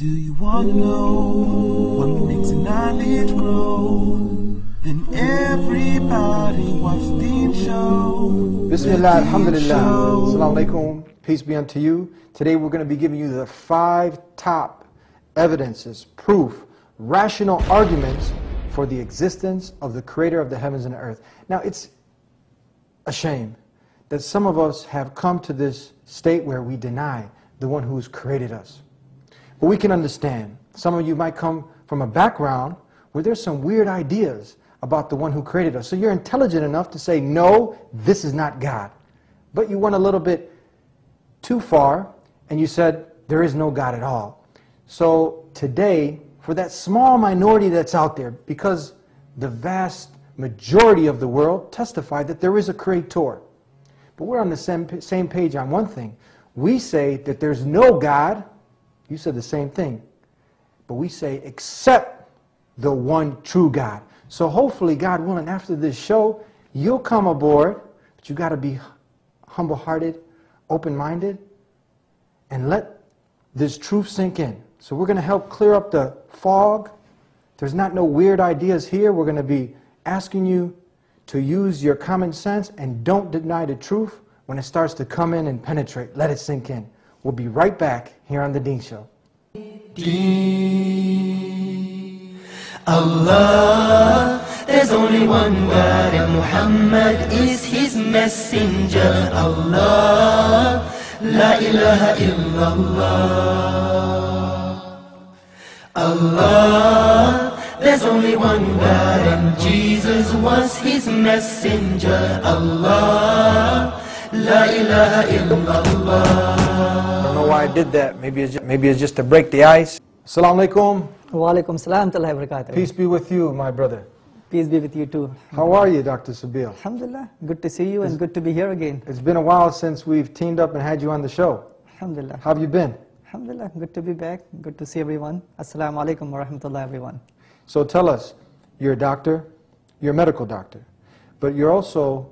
Do you want to know what makes knowledge grow? Then everybody watch Deen show. Bismillah, alhamdulillah, assalamu alaikum, peace be unto you. Today we're going to be giving you the 5 top evidences, proof, rational arguments for the existence of the Creator of the heavens and the earth. Now it's a shame that some of us have come to this state where we deny the one who's created us. But we can understand. Some of you might come from a background where there's some weird ideas about the one who created us. So you're intelligent enough to say, no, this is not God. But you went a little bit too far and you said, there is no God at all. So today, for that small minority that's out there, because the vast majority of the world testify that there is a Creator. But we're on the same page on one thing. We say that there's no God. You said the same thing. But we say, except the one true God. So hopefully, God willing, after this show, you'll come aboard. But you got to be humble-hearted, open-minded, and let this truth sink in. So we're going to help clear up the fog. There's not no weird ideas here. We're going to be asking you to use your common sense and don't deny the truth when it starts to come in and penetrate. Let it sink in. We'll be right back here on the Deen Show. Deen. Allah, there's only one God and Muhammad is his messenger. Allah, la ilaha illallah. Allah, there's only one God and Jesus was his messenger. Allah, la ilaha illallah. I don't know why I did that. Maybe it's just to break the ice. Assalamu alaikum. Wa alaikum salam wa barakatuh. Peace be with you, my brother. Peace be with you too. How are you, Dr.Sabeel? Alhamdulillah. Good to see you and good to be here again. It's been a while since we've teamed up and had you on the show. Alhamdulillah. How have you been? Alhamdulillah. Good to be back. Good to see everyone. Assalamu alaikum wa rahmatullah everyone. So tell us, you're a doctor, you're a medical doctor, but you're also,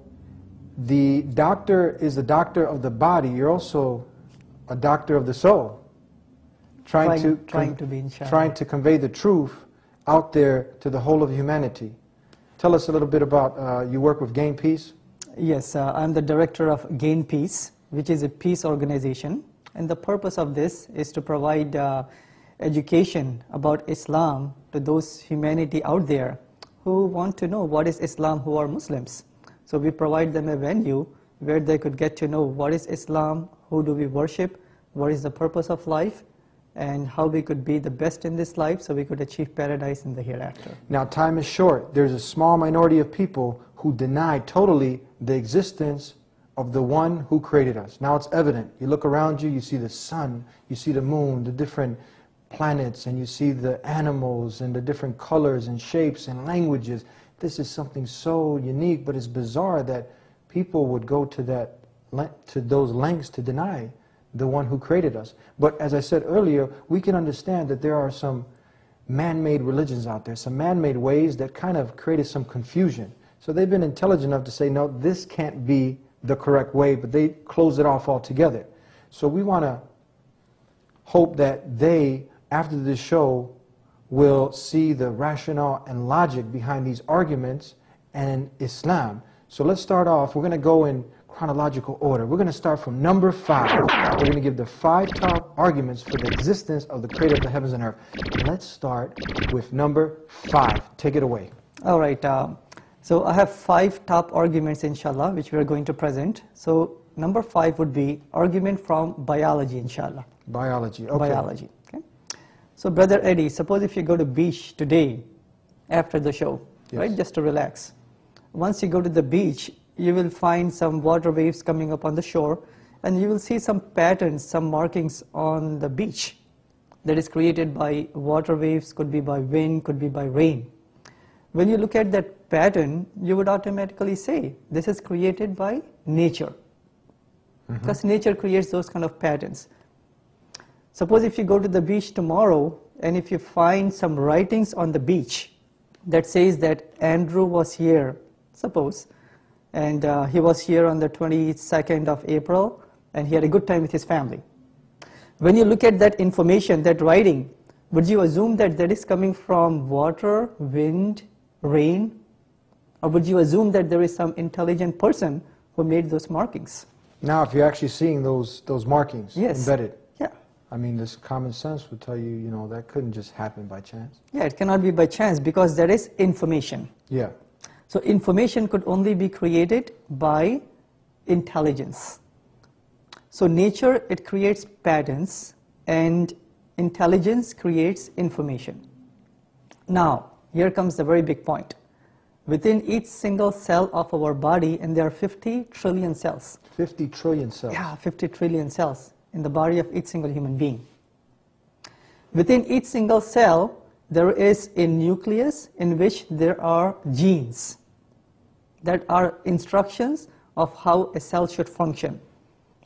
the doctor is the doctor of the body, you're also a doctor of the soul. Trying to be, inshallah. Trying to convey the truth out there to the whole of humanity. Tell us a little bit about, you work with Gain Peace? Yes, I'm the director of Gain Peace, which is a peace organization. And the purpose of this is to provide education about Islam to those humanity out there who want to know what is Islam, who are Muslims. So we provide them a venue where they could get to know what is Islam, who do we worship, what is the purpose of life, and how we could be the best in this life so we could achieve paradise in the hereafter. Now time is short. There's a small minority of people who deny totally the existence of the one who created us. Now it's evident. You look around you, you see the sun, you see the moon, the different planets, and you see the animals and the different colors and shapes and languages. This is something so unique, but it's bizarre that people would go to those lengths to deny the one who created us. But as I said earlier, we can understand that there are some man-made religions out there, some man-made ways that kind of created some confusion. So they've been intelligent enough to say, no, this can't be the correct way, but they close it off altogether. So we want to hope that they, after this show, will see the rationale and logic behind these arguments and Islam. So let's start off. We're going to go in chronological order. We're going to start from number 5. We're going to give the 5 top arguments for the existence of the Creator of the heavens and earth. Let's start with number 5. Take it away. All right. So I have 5 top arguments, inshallah, which we are going to present. So number 5 would be argument from biology, inshallah. Biology. Okay. Biology. Okay. So Brother Eddie, suppose if you go to beach today after the show, yes, right, just to relax. Once you go to the beach, you will find some water waves coming up on the shore, and you will see some patterns, some markings on the beach that is created by water waves, could be by wind, could be by rain. When you look at that pattern, you would automatically say, this is created by nature. Because nature creates those kind of patterns. Suppose if you go to the beach tomorrow, and if you find some writings on the beach that says that Andrew was here, suppose, and he was here on the 22nd of April, and he had a good time with his family. When you look at that information, that writing, would you assume that that is coming from water, wind, rain? Or would you assume that there is some intelligent person who made those markings? Now, if you're actually seeing those markings embedded, yeah. I mean, this common sense would tell you, you know, that couldn't just happen by chance. Yeah, it cannot be by chance because there is information. Yeah. So information could only be created by intelligence. So nature, it creates patterns, and intelligence creates information. Now, here comes the very big point. Within each single cell of our body, and there are 50 trillion cells. 50 trillion cells. Yeah, 50 trillion cells in the body of each single human being. Within each single cell, there is a nucleus in which there are genes that are instructions of how a cell should function,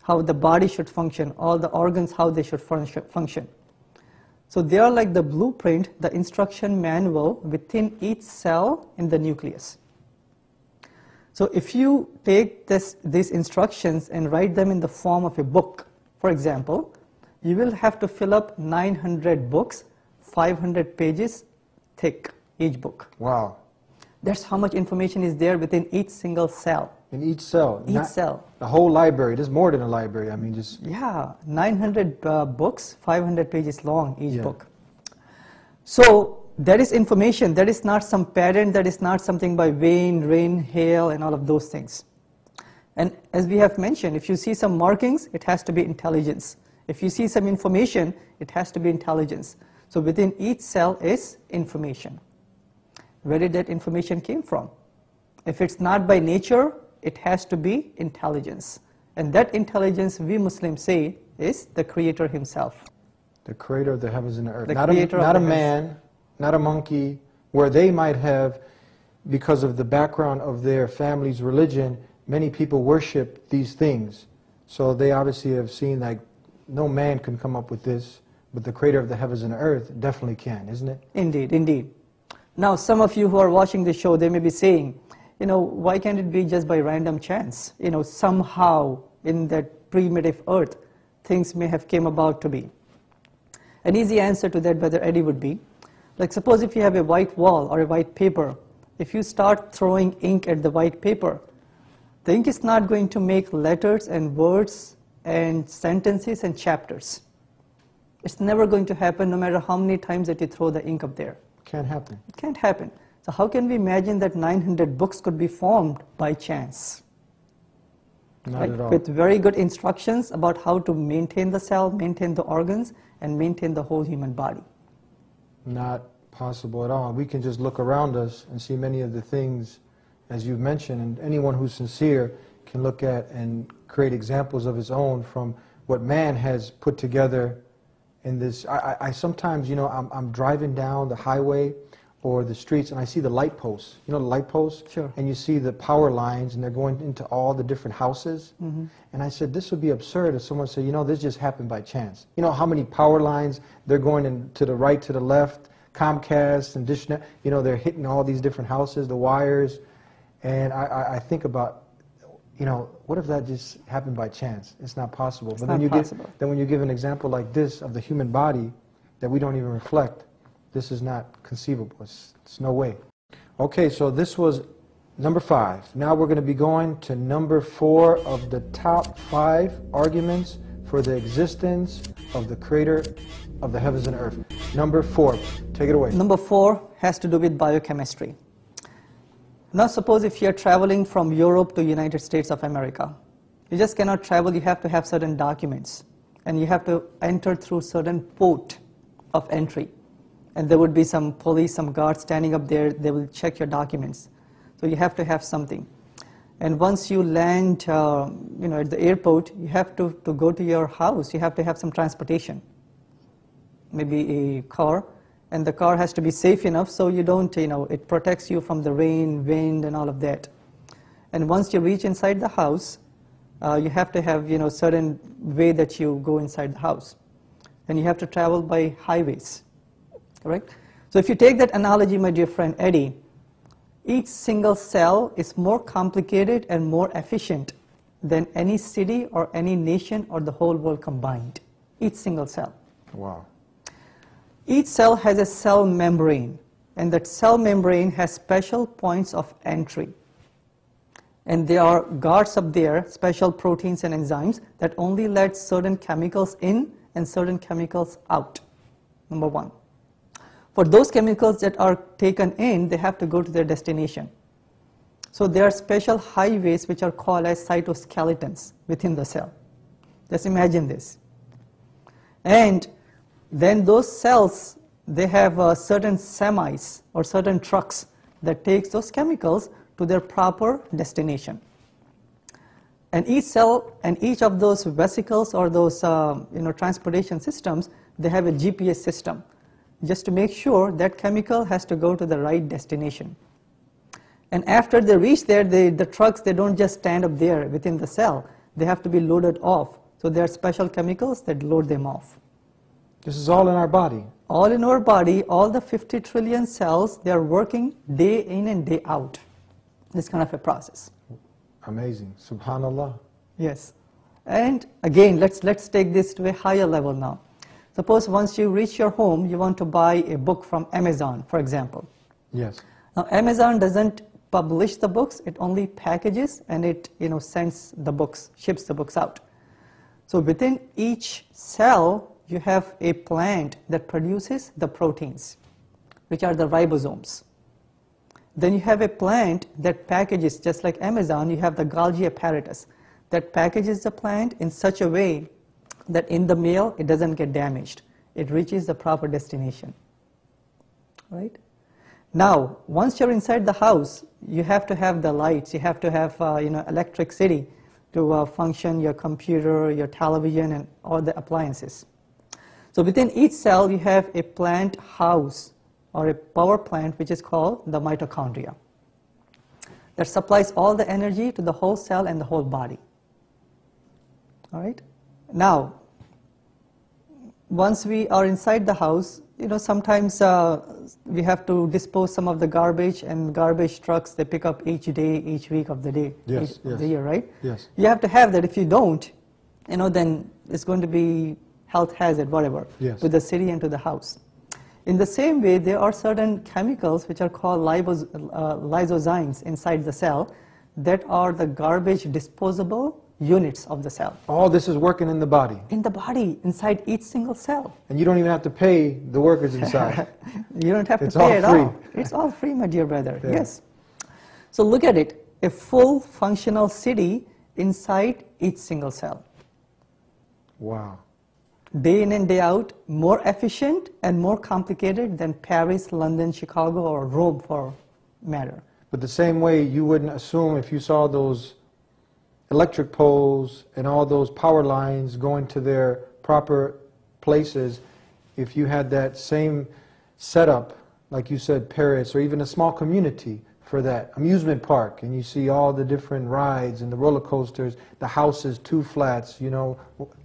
how the body should function, all the organs, how they should function. So they are like the blueprint, the instruction manual within each cell in the nucleus. So if you take these instructions and write them in the form of a book, for example, you will have to fill up 900 books, 500 pages thick, each book. Wow. That's how much information is there within each single cell. In each cell? Each cell. The whole library. There's more than a library. I mean, just... Yeah, 900 books, 500 pages long each book. So that is information. That is not some pattern. That is not something by wind, rain, hail, and all of those things. And as we have mentioned, if you see some markings, it has to be intelligence. If you see some information, it has to be intelligence. So within each cell is information. Where did that information came from? If it's not by nature, it has to be intelligence. And that intelligence, we Muslims say, is the Creator Himself. The Creator of the heavens and the earth. Not a man, not a monkey, where they might have, because of the background of their family's religion, many people worship these things. So they obviously have seen, like, no man can come up with this, but the Creator of the heavens and the earth definitely can, isn't it? Indeed, indeed. Now, some of you who are watching this show, they may be saying, you know, why can't it be just by random chance? You know, somehow in that primitive earth, things may have came about to be. An easy answer to that, Brother Eddie, would be, like, suppose if you have a white wall or a white paper, if you start throwing ink at the white paper, the ink is not going to make letters and words and sentences and chapters. It's never going to happen no matter how many times that you throw the ink up there. Can't happen. It can't happen. So how can we imagine that 900 books could be formed by chance? Not at all. With very good instructions about how to maintain the cell, maintain the organs, and maintain the whole human body. Not possible at all. We can just look around us and see many of the things, as you've mentioned, and anyone who's sincere can look at and create examples of his own from what man has put together in this. I sometimes, you know, I'm driving down the highway or the streets and I see the light posts, you know, the light posts? Sure. And you see the power lines and they're going into all the different houses. Mm-hmm. And I said, this would be absurd if someone said, you know, this just happened by chance. You know how many power lines, they're going in to the right, to the left, Comcast and Dish, you know, they're hitting all these different houses, the wires. And I think about, you know, what if that just happened by chance? It's not possible. It's but not possible. Then when you give an example like this of the human body that we don't even reflect, this is not conceivable. It's no way. Okay, so this was number 5. Now we're going to be going to number 4 of the top 5 arguments for the existence of the Creator of the heavens and earth. Number 4. Take it away. Number 4 has to do with biochemistry. Now suppose if you're traveling from Europe to United States of America. You just cannot travel, you have to have certain documents. And you have to enter through certain port of entry. And there would be some police, some guards standing up there, they will check your documents. So you have to have something. And once you land you know, at the airport, you have to go to your house, you have to have some transportation. Maybe a car. And the car has to be safe enough so you don't, you know, it protects you from the rain, wind, and all of that. And once you reach inside the house, you have to have, you know, certain way that you go inside the house. And you have to travel by highways, correct? So if you take that analogy, my dear friend Eddie, each single cell is more complicated and more efficient than any city or any nation or the whole world combined. Each single cell. Wow. Each cell has a cell membrane, and that cell membrane has special points of entry. And there are guards up there, special proteins and enzymes that only let certain chemicals in and certain chemicals out, number one. For those chemicals that are taken in, they have to go to their destination. So there are special highways which are called as cytoskeletons within the cell. Just imagine this. And then those cells, they have certain semis or certain trucks that takes those chemicals to their proper destination. And each cell and each of those vesicles or those transportation systems, they have a GPS system just to make sure that chemical has to go to the right destination. And after they reach there, the trucks, they don't just stand up there within the cell. They have to be loaded off. So there are special chemicals that load them off. This is all in our body. All in our body, all the 50 trillion cells, they are working day in and day out. This kind of a process. Amazing. Subhanallah. Yes. And again, let's take this to a higher level now. Suppose once you reach your home, you want to buy a book from Amazon, for example. Yes. Now Amazon doesn't publish the books, it only packages and it sends the books, ships the books out. So within each cell, you have a plant that produces the proteins, which are the ribosomes. Then you have a plant that packages, just like Amazon, you have the Golgi apparatus that packages the plant in such a way that in the mail it doesn't get damaged. It reaches the proper destination. Right? Now, once you're inside the house, you have to have the lights, you have to have electricity to function your computer, your television, and all the appliances. So within each cell, you have a plant house or a power plant which is called the mitochondria that supplies all the energy to the whole cell and the whole body. All right? Now, once we are inside the house, sometimes we have to dispose some of the garbage, and garbage trucks, they pick up each day, each week of the day, yes, of the year, right? Yes. You have to have that. If you don't, then it's going to be health hazard, whatever, yes, to the city and to the house. In the same way, there are certain chemicals which are called lysozymes inside the cell that are the garbage disposable units of the cell. All this is working in the body. In the body, inside each single cell. And you don't even have to pay the workers inside. You don't have to It's pay all at free. all. It's all free, my dear brother. Yeah. Yes. So look at it. A full functional city inside each single cell. Wow. Day in and day out, more efficient and more complicated than Paris, London, Chicago, or Rome for matter. But the same way you wouldn't assume if you saw those electric poles and all those power lines going to their proper places, if you had that same setup, like you said, Paris, or even a small community for that amusement park, and you see all the different rides and the roller coasters, the houses, 2 flats,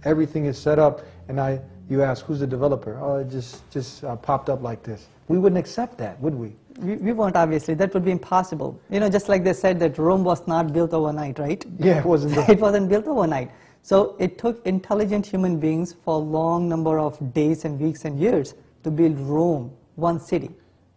everything is set up, and you ask, who's the developer? Oh, it just popped up like this. We wouldn't accept that, would we? We won't, obviously. That would be impossible. Just like they said that Rome was not built overnight, right? Yeah, it wasn't. It wasn't built overnight. So it took intelligent human beings for a long number of days and weeks and years to build Rome, one city.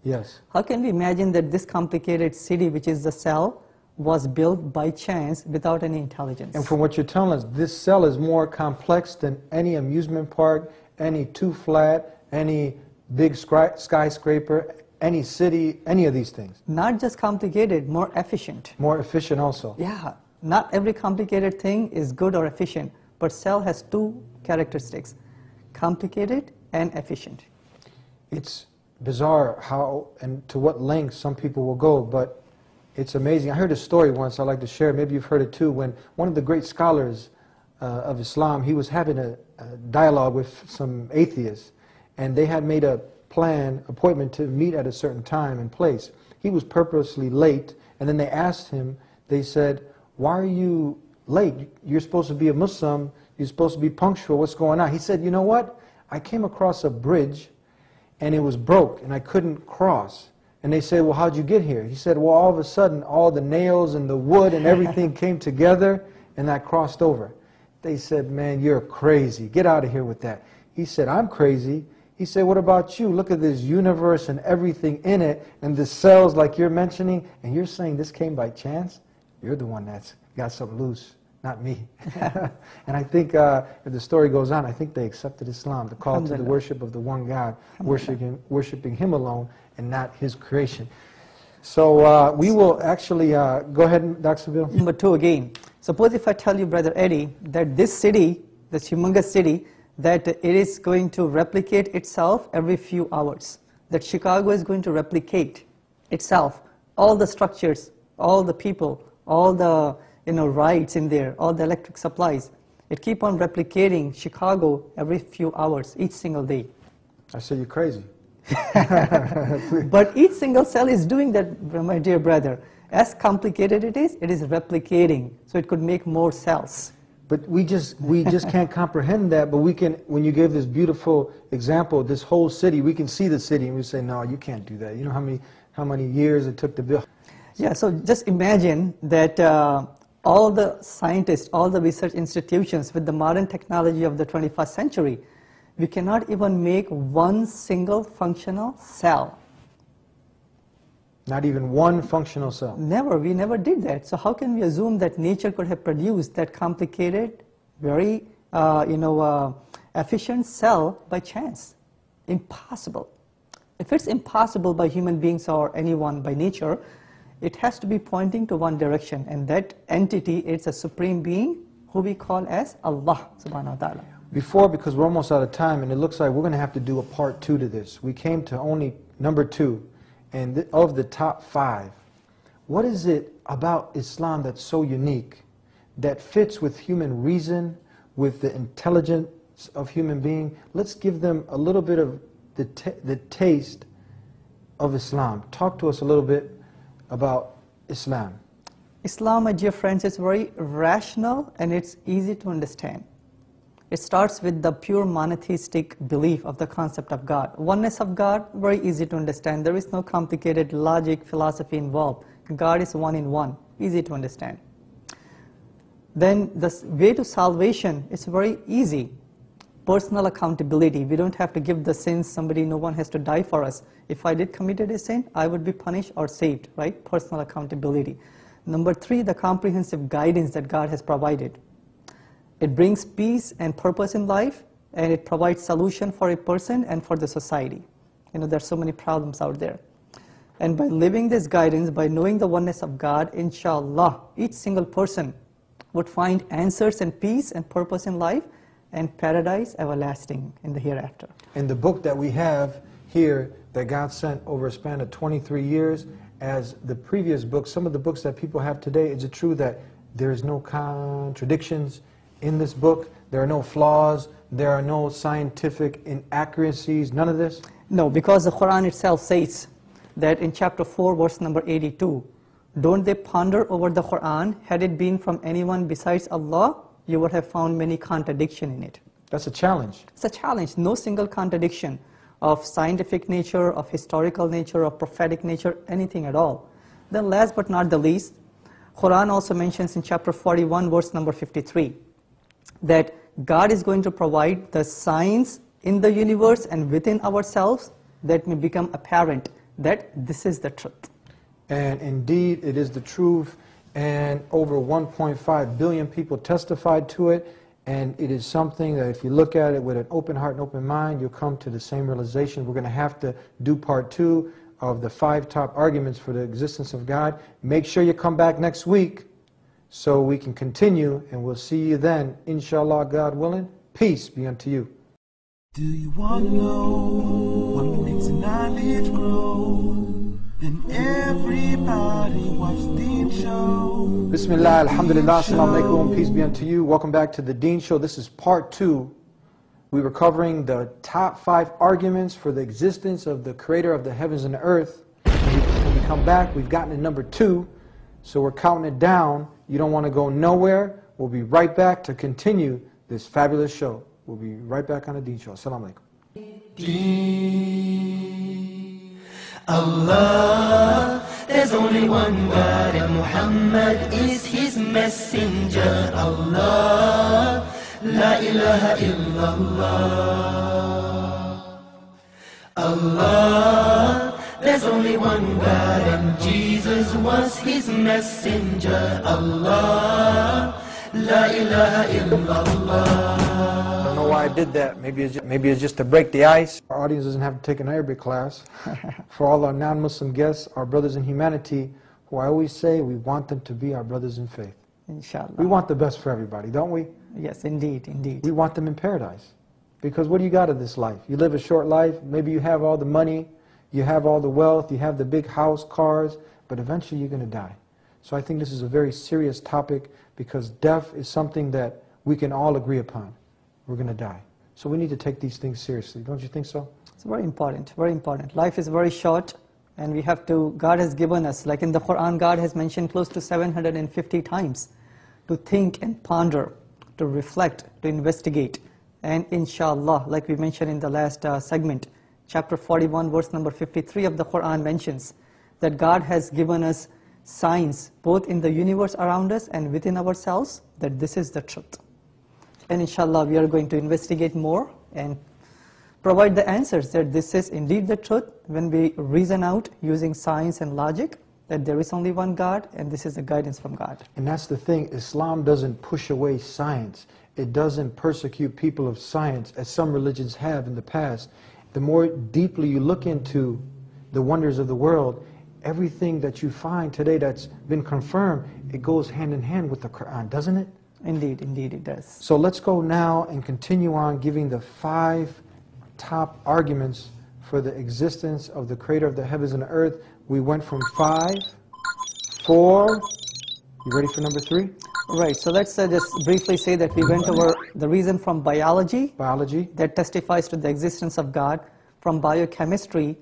Yes. How can we imagine that this complicated city, which is the cell, was built by chance without any intelligence? And from what you're telling us, this cell is more complex than any amusement park, any 2-flat, any big skyscraper, any city, any of these things. Not just complicated, more efficient. More efficient also. Yeah, not every complicated thing is good or efficient, but cell has 2 characteristics, complicated and efficient. It's bizarre how and to what lengths some people will go, but it's amazing. I heard a story once I'd like to share, maybe you've heard it too, when one of the great scholars of Islam, he was having a dialogue with some atheists, and they had made a appointment to meet at a certain time and place. He was purposely late, and then they asked him, they said, why are you late? You're supposed to be a Muslim, you're supposed to be punctual, what's going on? He said, you know what? I came across a bridge and it was broke and I couldn't cross. And they said, well, how'd you get here? He said, well, all of a sudden all the nails and the wood and everything came together and I crossed over. They said, man, you're crazy. Get out of here with that. He said, I'm crazy. He said, what about you? Look at this universe and everything in it, and the cells like you're mentioning, and you're saying this came by chance? You're the one that's got something loose, not me. And I think if the story goes on, I think they accepted Islam, the call to the worship of the one God, worshiping Him alone and not His creation. So we will actually, go ahead, Dr. Sabeel. Number 2 again. Suppose if I tell you, Brother Eddie, that this city, this humongous city, that it is going to replicate itself every few hours. That Chicago is going to replicate itself. All the structures, all the people, all the rights in there, all the electric supplies. It keep on replicating Chicago every few hours, each single day. I say you're crazy. But each single cell is doing that, my dear brother. As complicated it is replicating. So it could make more cells. But we just can't comprehend that. But we can, when you give this beautiful example, this whole city, we can see the city and we say, no, you can't do that. You know how many years it took to build? Yeah, so just imagine that all the scientists, all the research institutions with the modern technology of the 21st century, we cannot even make one single functional cell. Not even one functional cell. Never, we never did that. So how can we assume that nature could have produced that complicated, very efficient cell by chance? Impossible. If it's impossible by human beings or anyone by nature, it has to be pointing to one direction, and that entity is a supreme being who we call as Allah subhanahu wa ta'ala. Before, because we're almost out of time, and it looks like we're going to have to do a part 2 to this. We came to only number 2. And of the top 5, what is it about Islam that's so unique, that fits with human reason, with the intelligence of human being? Let's give them a little bit of the taste of Islam. Talk to us a little bit about Islam. Islam, my dear friends, is very rational and it's easy to understand. It starts with the pure monotheistic belief of the concept of God. Oneness of God, very easy to understand. There is no complicated logic, philosophy involved. God is one in one, easy to understand. Then the way to salvation is very easy. Personal accountability. We don't have to give the sins, no one has to die for us. If I did committed a sin, I would be punished or saved, right? Personal accountability. Number 3, the comprehensive guidance that God has provided. It brings peace and purpose in life, and it provides solution for a person and for the society. There's so many problems out there. And by living this guidance, by knowing the oneness of God, inshallah, each single person would find answers and peace and purpose in life and paradise everlasting in the hereafter. In the book that we have here that God sent over a span of 23 years, as the previous books, some of the books that people have today, is it true that there's no contradictions in this book? There are no flaws, there are no scientific inaccuracies, none of this? No, because the Quran itself says that in chapter 4, verse number 82, don't they ponder over the Quran? Had it been from anyone besides Allah, you would have found many contradictions in it. That's a challenge. It's a challenge. No single contradiction of scientific nature, of historical nature, of prophetic nature, anything at all. Then last but not the least, Quran also mentions in chapter 41, verse number 53, that God is going to provide the signs in the universe and within ourselves that may become apparent that this is the truth. And indeed, it is the truth, and over 1.5 billion people testified to it, and it is something that if you look at it with an open heart and open mind, you'll come to the same realization. We're going to have to do part 2 of the 5 top arguments for the existence of God. Make sure you come back next week so we can continue, and we'll see you then, inshallah, God willing. Peace be unto you. Do you want to know what makes knowledge grow? Then everybody watch Deen Show. Bismillah, alhamdulillah, assalamu alaikum, peace be unto you. Welcome back to the Deen Show. This is part 2. We were covering the top 5 arguments for the existence of the Creator of the heavens and the earth. When we come back, we've gotten to number 2, so we're counting it down. You don't want to go nowhere. We'll be right back to continue this fabulous show. We'll be right back on the Deen Show. Assalamu alaikum. Deen. Allah, there's only one God, and Muhammad is his messenger. Allah, la ilaha illallah. Allah. There's only one God and Jesus was his messenger. Allah, La ilaha illallah. I don't know why I did that. Maybe it's just to break the ice. Our audience doesn't have to take an Arabic class. For all our non-Muslim guests, our brothers in humanity, who I always say we want them to be our brothers in faith. Inshallah. We want the best for everybody, don't we? Yes, indeed, indeed. We want them in paradise. Because what do you got in this life? You live a short life, maybe you have all the money, you have all the wealth, you have the big house, cars, but eventually you're going to die. So I think this is a very serious topic because death is something that we can all agree upon. We're going to die. So we need to take these things seriously. Don't you think so? It's very important, very important. Life is very short and we have to, God has given us, like in the Quran, God has mentioned close to 750 times to think and ponder, to reflect, to investigate. And inshallah, like we mentioned in the last segment, chapter 41, verse number 53 of the Quran mentions that God has given us signs both in the universe around us and within ourselves that this is the truth. And inshallah, we are going to investigate more and provide the answers that this is indeed the truth when we reason out using science and logic that there is only one God and this is the guidance from God. And that's the thing, Islam doesn't push away science. It doesn't persecute people of science as some religions have in the past. The more deeply you look into the wonders of the world, everything that you find today that's been confirmed, it goes hand in hand with the Quran, doesn't it? Indeed, indeed it does. So let's go now and continue on giving the 5 top arguments for the existence of the Creator of the heavens and the earth. We went from 5, 4, you ready for number 3? Right, so let's just briefly say that we went over the reason from biology that testifies to the existence of God. From biochemistry,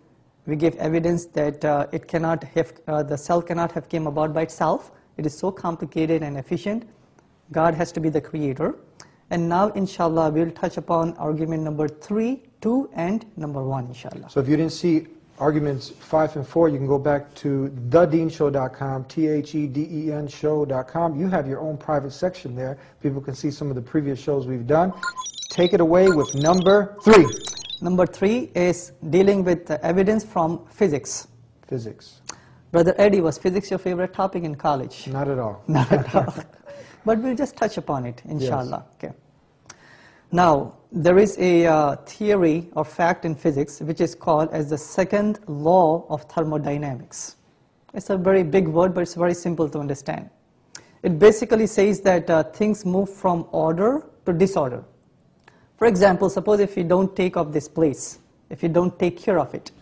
we give evidence that it cannot have, the cell cannot have came about by itself. It is so complicated and efficient. God has to be the creator. And now, inshallah, we'll touch upon argument number 3, 2, and number 1, inshallah. So if you didn't see arguments 5 and 4, you can go back to thedeenshow.com, THEDEN show.com. You have your own private section there. People can see some of the previous shows we've done. Take it away with number 3. Number 3 is dealing with the evidence from physics. Physics. Brother Eddie, was physics your favorite topic in college? Not at all. Not at all. But we'll just touch upon it, inshallah. Yes. Okay. Now, there is a theory or fact in physics which is called as the second law of thermodynamics. It's a very big word, but it's very simple to understand. It basically says that things move from order to disorder. For example, suppose if you don't take up this place, if you don't take care of it,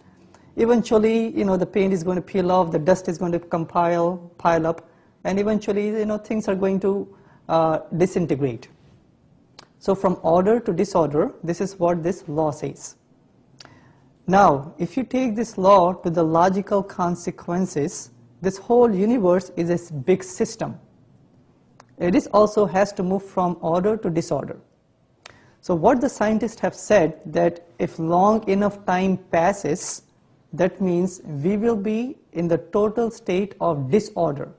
eventually, the paint is going to peel off, the dust is going to pile up, and eventually, things are going to disintegrate. So from order to disorder, this is what this law says. Now, if you take this law to the logical consequences, this whole universe is a big system. It also has to move from order to disorder. So what the scientists have said that if long enough time passes, that means we will be in the total state of disorder.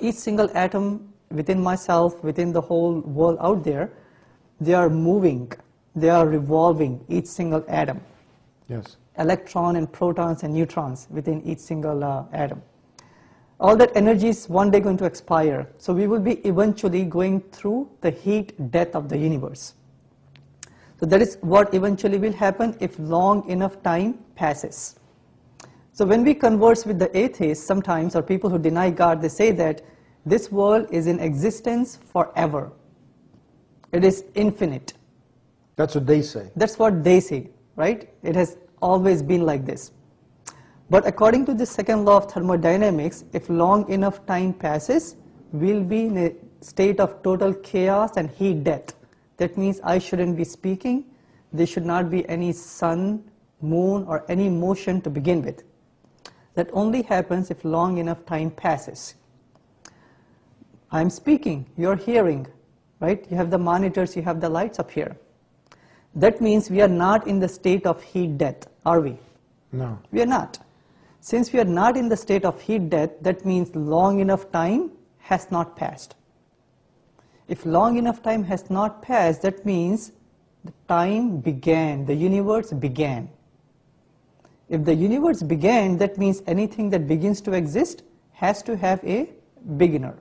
Each single atom within myself, within the whole world out there, they are moving, they are revolving, each single atom. Yes. Electron and protons and neutrons within each single atom. All that energy is one day going to expire. So we will be eventually going through the heat death of the universe. So that is what eventually will happen if long enough time passes. So when we converse with the atheists sometimes, or people who deny God, they say that this world is in existence forever. It is infinite. That's what they say. That's what they say, right? It has always been like this. But according to the second law of thermodynamics, if long enough time passes, we'll be in a state of total chaos and heat death. That means I shouldn't be speaking. There should not be any sun, moon, or any motion to begin with. That only happens if long enough time passes. I'm speaking, you're hearing, right? You have the monitors, you have the lights up here. That means we are not in the state of heat death, are we? No. We are not. Since we are not in the state of heat death, that means long enough time has not passed. If long enough time has not passed, that means the time began, the universe began. If the universe began, that means anything that begins to exist has to have a beginner.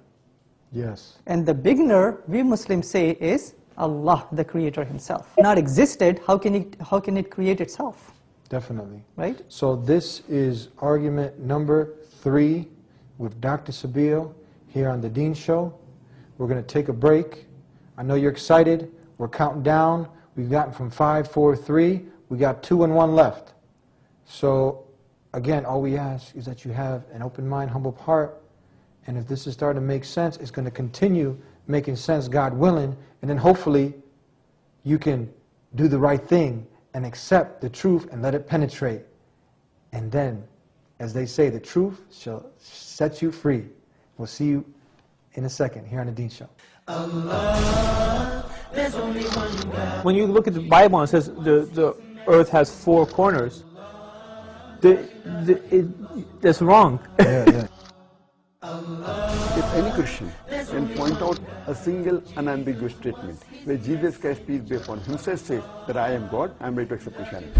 Yes. And the beginner, we Muslims say, is Allah, the Creator Himself. Not existed, how can it create itself? Definitely. Right? So this is argument number 3 with Dr. Sabeel here on the Deen Show. We're going to take a break. I know you're excited. We're counting down. We've gotten from 5, 4, 3. We got 2 and 1 left. So again, all we ask is that you have an open mind, humble heart. And if this is starting to make sense, it's going to continue making sense, God willing. And then hopefully you can do the right thing and accept the truth and let it penetrate. And then, as they say, the truth shall set you free. We'll see you in a second here on the Deen Show. Allah, there's only one God. When you look at the Bible and it says the earth has 4 corners, that's wrong. Yeah. If any Christian can point out a single unambiguous statement where Jesus Christ, peace be upon him, himself says that I am God, I am ready to accept Christianity.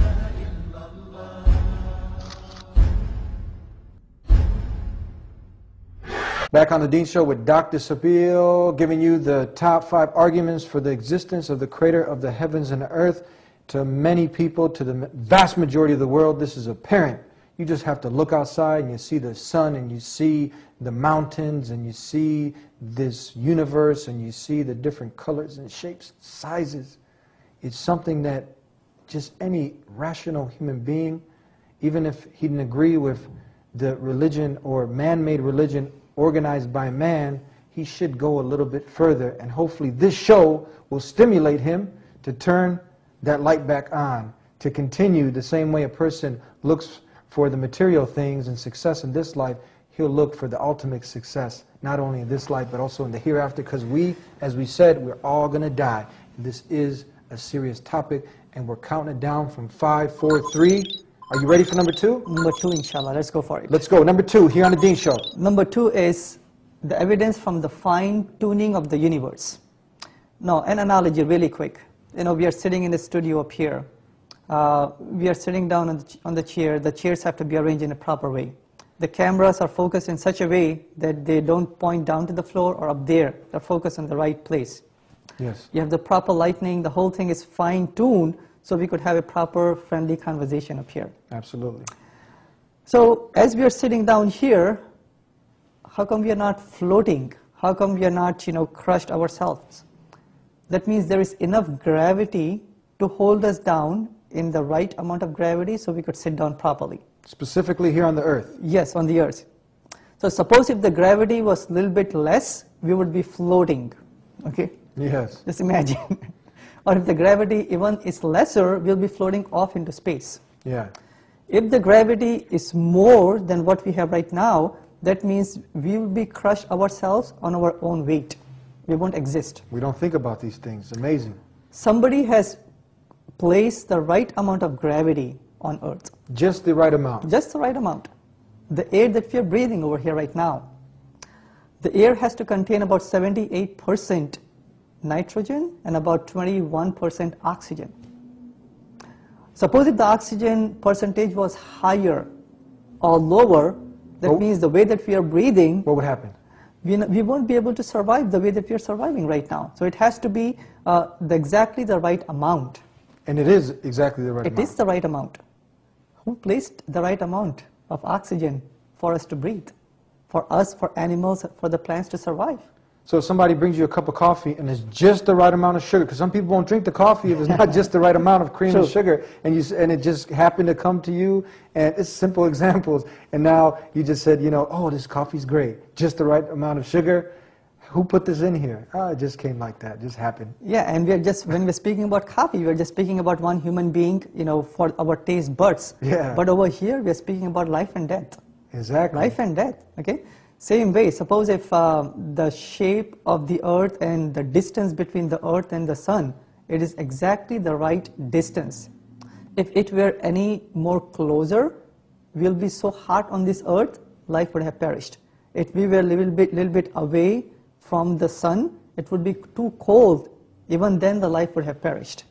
Back on the Deen Show with Dr. Sabeel, giving you the top 5 arguments for the existence of the Creator of the heavens and the earth. To many people, to the vast majority of the world, this is apparent. You just have to look outside and you see the sun and you see the mountains and you see this universe and you see the different colors and shapes, sizes. It's something that just any rational human being, even if he didn't agree with the religion or man-made religion organized by man, he should go a little bit further, and hopefully this show will stimulate him to turn that light back on, to continue the same way a person looks for the material things and success in this life. He'll look for the ultimate success, not only in this life but also in the hereafter, because we, as we said, we're all going to die. This is a serious topic, and we're counting it down from 5, 4, 3. Are you ready for number 2? Number 2, inshallah. Let's go for it. Let's go. Number 2, here on the Deen Show. Number 2 is the evidence from the fine-tuning of the universe. Now, an analogy really quick. You know, we are sitting in the studio up here. We are sitting down on the chair. The chairs have to be arranged in a proper way. The cameras are focused in such a way that they don't point down to the floor or up there. They're focused in the right place. Yes. You have the proper lighting. The whole thing is fine-tuned so we could have a proper, friendly conversation up here. Absolutely. So as we are sitting down here, how come we are not floating? How come we are not, crushed ourselves? That means there is enough gravity to hold us down in the right amount of gravity so we could sit down properly. Specifically here on the earth. Yes, on the earth. So suppose if the gravity was a little bit less, we would be floating. Okay? Yes. Just imagine. Or if the gravity even is lesser, we'll be floating off into space. Yeah. If the gravity is more than what we have right now, that means we will be crushed ourselves on our own weight. We won't exist. We don't think about these things. Amazing. Somebody has placed the right amount of gravity on Earth. Just the right amount. Just the right amount. The air that we are breathing over here right now, the air has to contain about 78% nitrogen and about 21% oxygen. Suppose if the oxygen percentage was higher or lower, that means the way that we are breathing, what would happen? we won't be able to survive the way that we are surviving right now. So it has to be exactly the right amount. And it is exactly the right It amount. is the right amount. Who placed the right amount of oxygen for us to breathe? For us, for animals, for the plants to survive? So if somebody brings you a cup of coffee and it's just the right amount of sugar, because some people won't drink the coffee if it's not just the right amount of cream and sugar, and it just happened to come to you, and it's simple examples, and now you just said, oh, this coffee's great, just the right amount of sugar. Who put this in here? Oh, it just came like that, it just happened. Yeah, and when we're speaking about coffee, we're just speaking about one human being, for our taste buds. Yeah. But over here, we're speaking about life and death. Exactly. Life and death, okay? Same way, suppose if the shape of the earth and the distance between the earth and the sun, it is exactly the right distance. If it were any more closer, we'll be so hot on this earth, life would have perished. If we were a little bit away from the sun, it would be too cold. Even then, the life would have perished.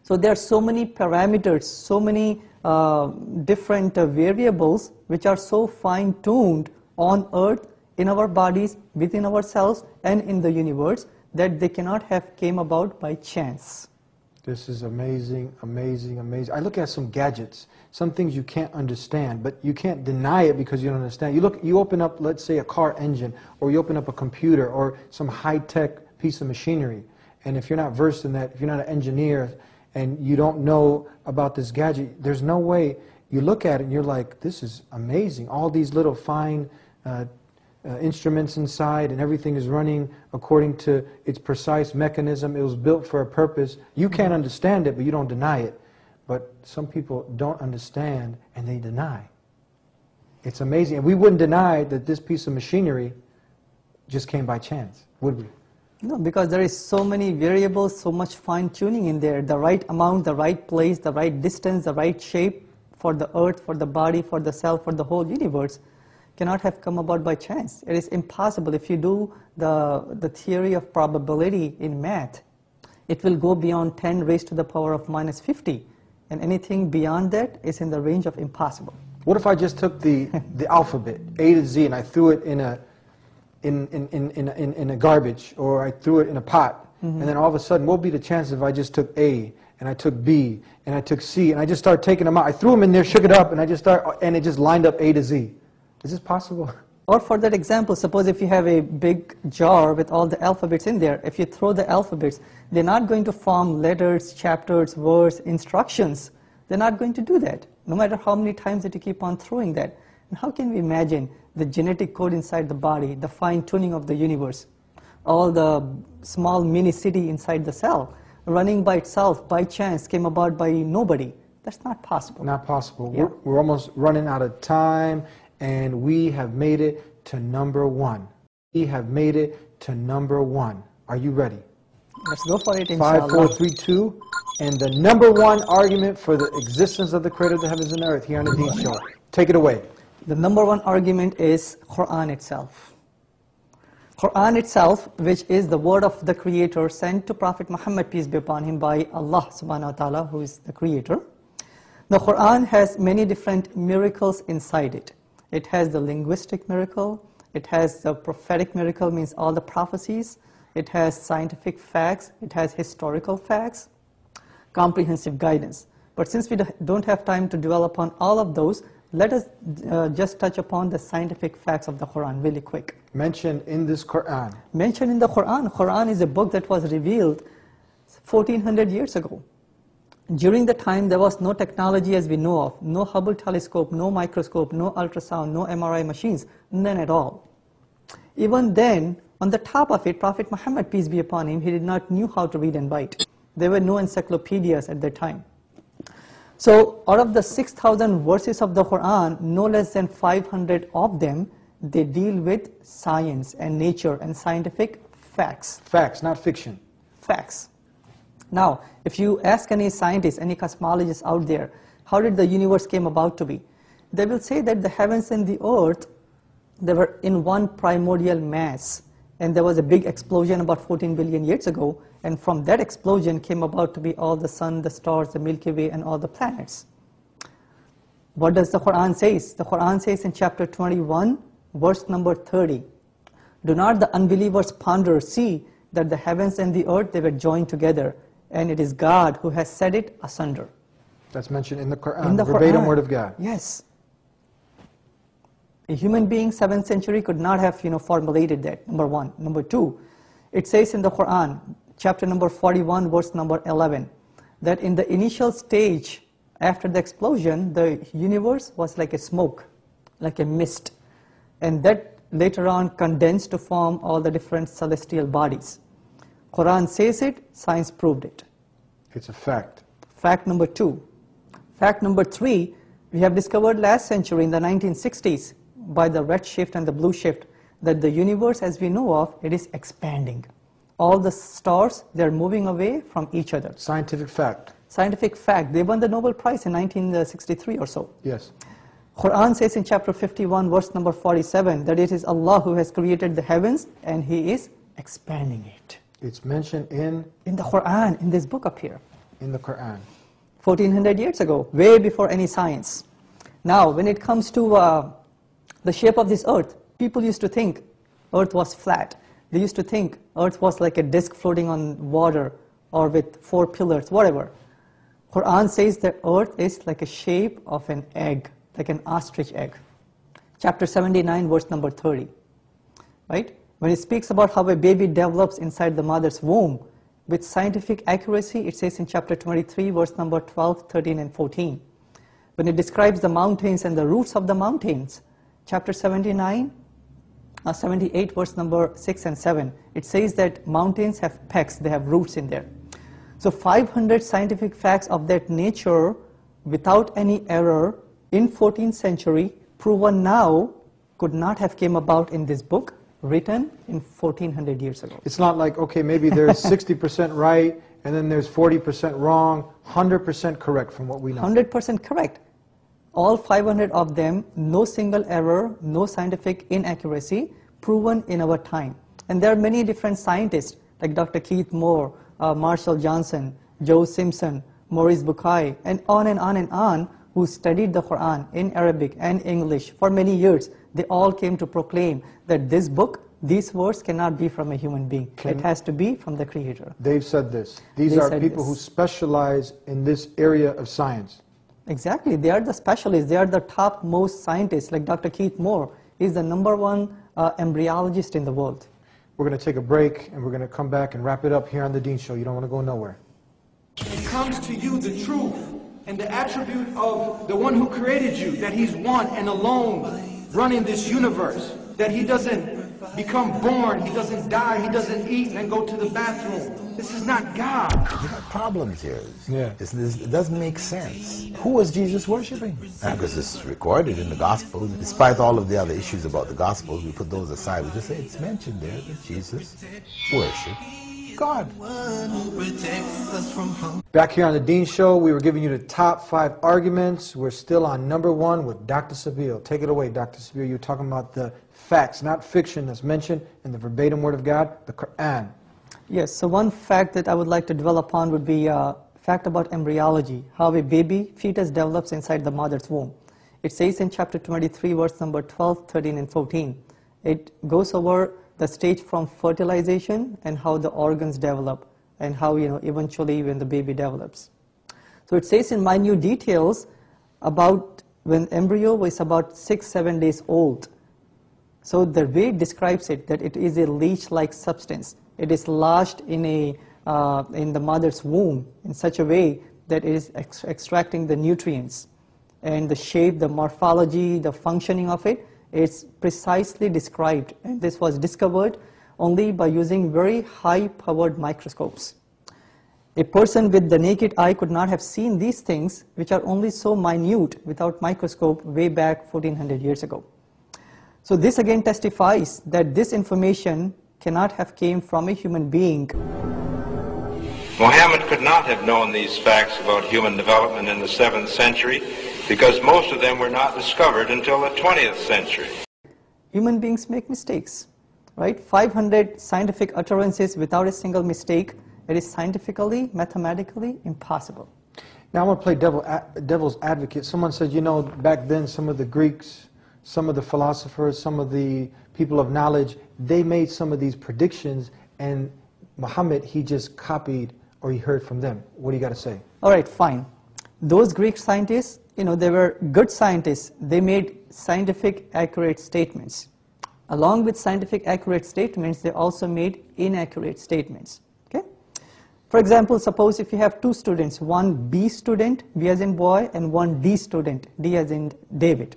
So there are so many parameters, so many different variables which are so fine-tuned on earth, in our bodies, within ourselves, and in the universe, that they cannot have came about by chance. This is amazing, amazing, amazing. I look at some gadgets, some things you can't understand, but you can't deny it because you don't understand. You open up, let's say, a car engine, or you open up a computer, or some high-tech piece of machinery, and if you're not versed in that, if you're not an engineer, and you don't know about this gadget, there's no way. You look at it and you're like, this is amazing. All these little fine instruments inside, and everything is running according to its precise mechanism. It was built for a purpose. You can't understand it, but you don't deny it. But some people don't understand and they deny. It's amazing. And we wouldn't deny that this piece of machinery just came by chance, would we? No, because there is so many variables, so much fine-tuning in there. The right amount, the right place, the right distance, the right shape for the earth, for the body, for the cell, for the whole universe cannot have come about by chance. It is impossible. If you do the theory of probability in math, it will go beyond 10 raised to the power of minus 50. And anything beyond that is in the range of impossible. What if I just took the alphabet, A to Z, and I threw it in a garbage, or I threw it in a pot, and then all of a sudden, what would be the chances if I just took A, and I took B, and I took C, and I just started taking them out? I threw them in there, shook it up, and it just lined up A to Z. Is this possible? Or for that example, suppose if you have a big jar with all the alphabets in there, if you throw the alphabets, they're not going to form letters, chapters, words, instructions. They're not going to do that, no matter how many times that you keep on throwing that. And how can we imagine the genetic code inside the body, the fine-tuning of the universe, all the small mini city inside the cell, running by itself, by chance, came about by nobody? That's not possible. Not possible. Yeah. We're almost running out of time, and we have made it to number one. We have made it to number one. Are you ready? Let's go for it, inshallah. 5, 4, 3, 2. And the number one argument for the existence of the Creator of the heavens and earth here on the Deen Show. Take it away. The number one argument is Quran itself. Quran itself, which is the word of the Creator sent to Prophet Muhammad, peace be upon him, by Allah subhanahu wa ta'ala, who is the Creator. The Quran has many different miracles inside it. It has the linguistic miracle, it has the prophetic miracle, means all the prophecies, it has scientific facts, it has historical facts, comprehensive guidance. But since we don't have time to dwell upon all of those, let us just touch upon the scientific facts of the Quran really quick. Mentioned in this Quran. Mentioned in the Quran. Quran is a book that was revealed 1400 years ago. During the time there was no technology as we know of, no Hubble telescope, no microscope, no ultrasound, no MRI machines, none at all. Even then, on the top of it, Prophet Muhammad, peace be upon him, he did not know how to read and write. There were no encyclopedias at that time. So out of the 6,000 verses of the Quran, no less than 500 of them, they deal with science and nature and scientific facts. Facts, not fiction. Facts. Now, if you ask any scientist, any cosmologist out there, how did the universe came about to be? They will say that the heavens and the earth, they were in one primordial mass, and there was a big explosion about 14 billion years ago, and from that explosion came about to be all the sun, the stars, the Milky Way, and all the planets. What does the Quran say? The Quran says in chapter 21, verse number 30, "Do not the unbelievers ponder, see that the heavens and the earth, they were joined together, and it is God who has set it asunder." That's mentioned in the Quran, In the verbatim Quran. word of God. Yes. A human being, 7th century, could not have formulated that, number one. Number two, it says in the Quran, chapter number 41, verse number 11, that in the initial stage, after the explosion, the universe was like a smoke, like a mist. And that later on condensed to form all the different celestial bodies. Quran says it, science proved it. It's a fact. Fact number two. Fact number three, we have discovered last century in the 1960s by the red shift and the blue shift that the universe as we know of, it is expanding. All the stars, they're moving away from each other. Scientific fact. Scientific fact. They won the Nobel Prize in 1963 or so. Yes. Quran says in chapter 51, verse number 47, that it is Allah who has created the heavens and He is expanding it. It's mentioned in In the Quran, in this book up here. in the Quran? 1400 years ago, way before any science. Now, when it comes to the shape of this earth, people used to think earth was flat. They used to think earth was like a disk floating on water or with 4 pillars, whatever. Quran says that earth is like a shape of an egg, like an ostrich egg. Chapter 79, verse number 30. Right? When it speaks about how a baby develops inside the mother's womb, with scientific accuracy, it says in chapter 23, verse number 12, 13, and 14. When it describes the mountains and the roots of the mountains, chapter 78, verse number 6 and 7, it says that mountains have pecs, they have roots in there. So 500 scientific facts of that nature, without any error, in 14th century, proven now, could not have came about in this book, written in 1400 years ago. It's not like, okay, maybe there's 60% right, and then there's 40% wrong, 100% correct from what we know. 100% correct. All 500 of them, no single error, no scientific inaccuracy, proven in our time. And there are many different scientists, like Dr. Keith Moore, Marshall Johnson, Joe Simpson, Maurice Bucaille, and on, who studied the Quran in Arabic and English for many years. They all came to proclaim that this book, these words cannot be from a human being. It has to be from the Creator. They've said this. These are people who specialize in this area of science. Exactly. They are the specialists. They are the topmost scientists. Like Dr. Keith Moore is the #1 embryologist in the world. We're going to take a break, and we're going to come back and wrap it up here on the Deen Show. You don't want to go nowhere. It comes to you the truth and the attribute of the one who created you, that he's one and alone running this universe, that he doesn't become born, he doesn't die, he doesn't eat and then go to the bathroom. This is not God. We got problems here. Yeah. It doesn't make sense. Who was Jesus worshiping? Because it's recorded in the Gospels. Despite all of the other issues about the Gospels, we put those aside. We just say it's mentioned there that Jesus worshiped God. Back here on the Deen Show, we were giving you the top 5 arguments. We're still on #1 with Dr. Sabeel. Take it away, Dr. Sabeel. You're talking about the facts, not fiction, that's mentioned in the verbatim Word of God, the Quran. Yes, so one fact that I would like to dwell upon would be a fact about embryology, how a baby fetus develops inside the mother's womb. It says in chapter 23, verse number 12, 13, and 14. It goes over the stage from fertilization and how the organs develop and how, eventually when the baby develops. So it says in minute details about when embryo was about 6-7 days old. So the way it describes it, that it is a leech-like substance. It is lodged in the mother's womb in such a way that it is extracting the nutrients. And the shape, the morphology, the functioning of it is precisely described. And this was discovered only by using very high-powered microscopes. A person with the naked eye could not have seen these things, which are only so minute without microscope way back 1400 years ago. So this again testifies that this information cannot have came from a human being. Muhammad could not have known these facts about human development in the 7th century because most of them were not discovered until the 20th century. Human beings make mistakes, right? 500 scientific utterances without a single mistake. It is scientifically, mathematically impossible. Now I want to play devil's advocate. Someone said, back then some of the Greeks, some of the philosophers, some of the people of knowledge, they made some of these predictions, and Muhammad, he just copied or he heard from them. What do you got to say? All right, fine. Those Greek scientists, they were good scientists. They made scientific accurate statements. Along with scientific accurate statements, they also made inaccurate statements. Okay? For example, suppose if you have 2 students, one B student, B as in boy, and one D student, D as in David.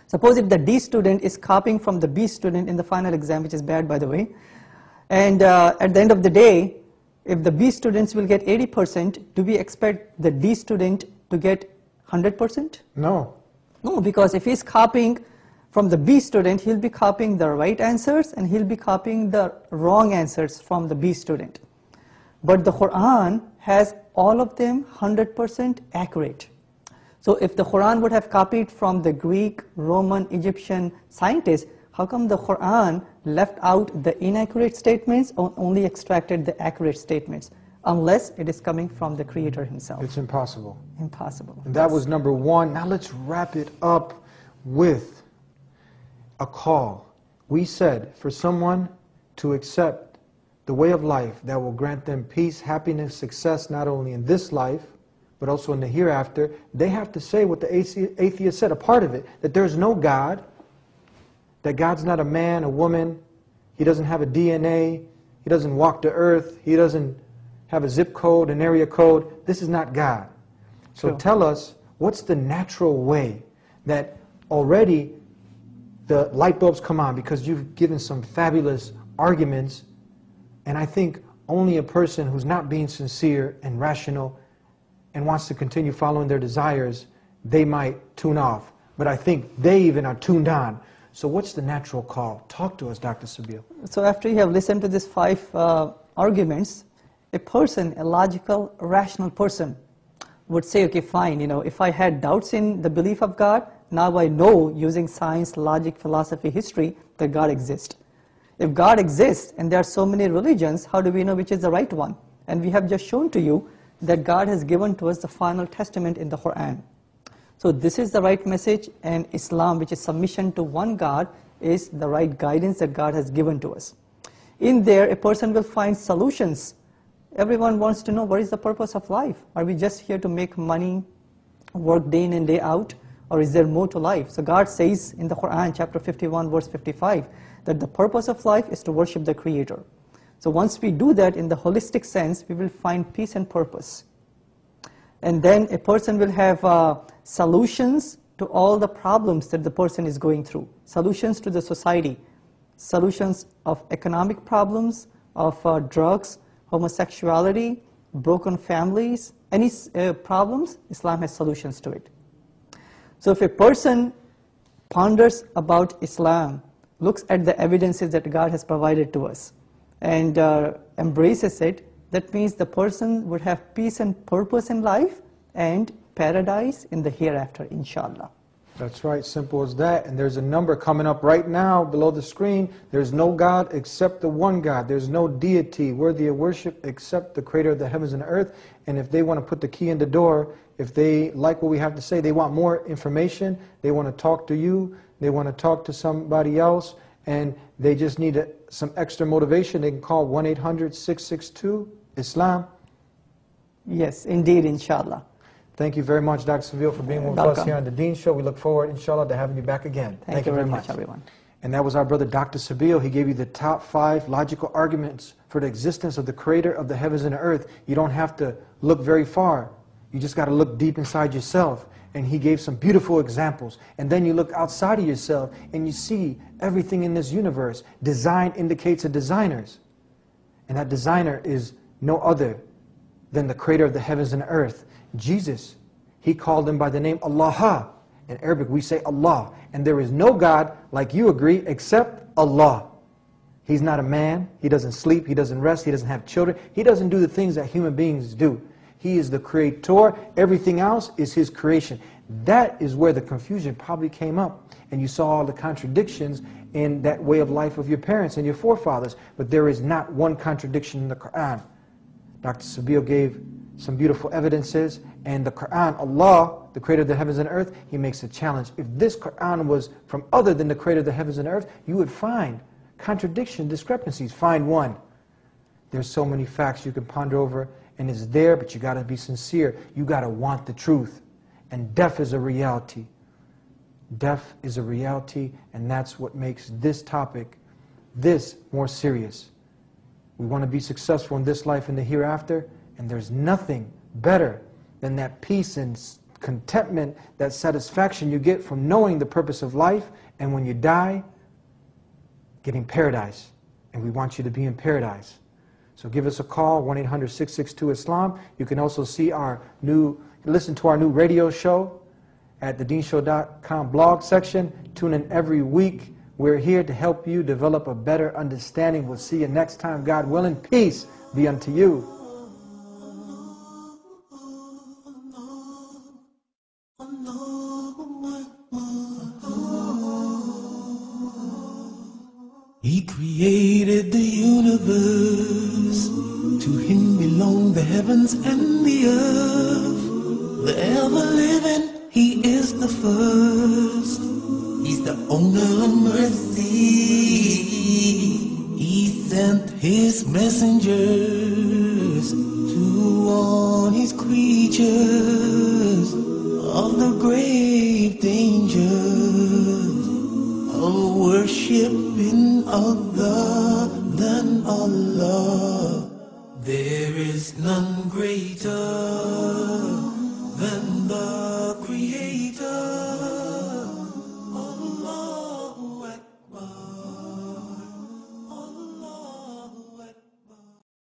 Suppose if the D student is copying from the B student in the final exam, which is bad by the way, and at the end of the day, if the B students will get 80%, do we expect the D student to get 100%? No. No, because if he's copying from the B student, he'll be copying the right answers and he'll be copying the wrong answers from the B student. But the Quran has all of them 100% accurate. So if the Quran would have copied from the Greek, Roman, Egyptian scientists, how come the Quran left out the inaccurate statements or only extracted the accurate statements? unless it is coming from the Creator Himself. It's impossible. Impossible. And that was number one. Now let's wrap it up with a call. We said for someone to accept the way of life that will grant them peace, happiness, success, not only in this life, but also in the hereafter, they have to say what the atheist said, a part of it, that there's no God, that God's not a man, a woman, He doesn't have a DNA, He doesn't walk the earth, He doesn't have a zip code, an area code. This is not God. So tell us, what's the natural way that already the light bulbs come on, because you've given some fabulous arguments, and I think only a person who's not being sincere and rational and wants to continue following their desires, they might tune off. But I think they even are tuned on. So what's the natural call? Talk to us, Dr. Sabeel. So after you have listened to these 5 arguments, a person, a logical, rational person would say, okay, fine, if I had doubts in the belief of God, now I know, using science, logic, philosophy, history, that God exists. If God exists and there are so many religions, how do we know which is the right one? And we have just shown to you that God has given to us the final testament in the Quran. So this is the right message, and Islam, which is submission to one God, is the right guidance that God has given to us. In there, a person will find solutions. Everyone wants to know, what is the purpose of life? Are we just here to make money, work day in and day out, or is there more to life? So God says in the Quran, chapter 51, verse 55, that the purpose of life is to worship the Creator. So once we do that in the holistic sense, we will find peace and purpose. And then a person will have solutions to all the problems that the person is going through. Solutions to the society. Solutions of economic problems, of drugs, homosexuality, broken families, any problems, Islam has solutions to it. So if a person ponders about Islam, looks at the evidences that God has provided to us, and embraces it, that means the person would have peace and purpose in life and paradise in the hereafter, inshallah. That's right, simple as that. And there's a number coming up right now below the screen. There's no God except the one God. There's no deity worthy of worship except the Creator of the heavens and earth. And if they want to put the key in the door, if they like what we have to say, they want more information, they want to talk to you, they want to talk to somebody else, and they just need some extra motivation, they can call 1-800-662-ISLAM. Yes, indeed, inshallah. Thank you very much, Dr. Sabeel, for being with us here on the Deen Show. We look forward, inshallah, to having you back again. Thank you very much, everyone. And that was our brother, Dr. Sabeel. He gave you the top 5 logical arguments for the existence of the Creator of the heavens and the earth. You don't have to look very far. You just got to look deep inside yourself. And he gave some beautiful examples. And then you look outside of yourself and you see everything in this universe. Design indicates a designers. And that designer is no other than the Creator of the heavens and the earth. Jesus, He called Him by the name Allah. In Arabic we say Allah. And there is no God, like you agree, except Allah. He's not a man. He doesn't sleep. He doesn't rest. He doesn't have children. He doesn't do the things that human beings do. He is the Creator. Everything else is His creation. That is where the confusion probably came up. And you saw all the contradictions in that way of life of your parents and your forefathers. But there is not one contradiction in the Quran. Dr. Sabeel gave some beautiful evidences. And the Quran, Allah, the Creator of the heavens and earth, He makes a challenge. If this Quran was from other than the Creator of the heavens and earth, you would find contradiction, discrepancies. Find one. There's so many facts you can ponder over. And it's there, but you got to be sincere. You got to want the truth. And death is a reality. Death is a reality, and that's what makes this topic, this, more serious. We want to be successful in this life and the hereafter, and there's nothing better than that peace and contentment, that satisfaction you get from knowing the purpose of life, and when you die, getting paradise. And we want you to be in paradise. So give us a call, 1-800-662-ISLAM. You can also see listen to our new radio show at thedeenshow.com blog section. Tune in every week. We're here to help you develop a better understanding. We'll see you next time, God willing. Peace be unto you. He created the universe, to Him belong the heavens and the earth, the ever-living, He is the first. He's the owner of mercy. He sent His messengers to warn His creatures of the grave dangers of worshiping other than Allah. There is none greater than the Creator.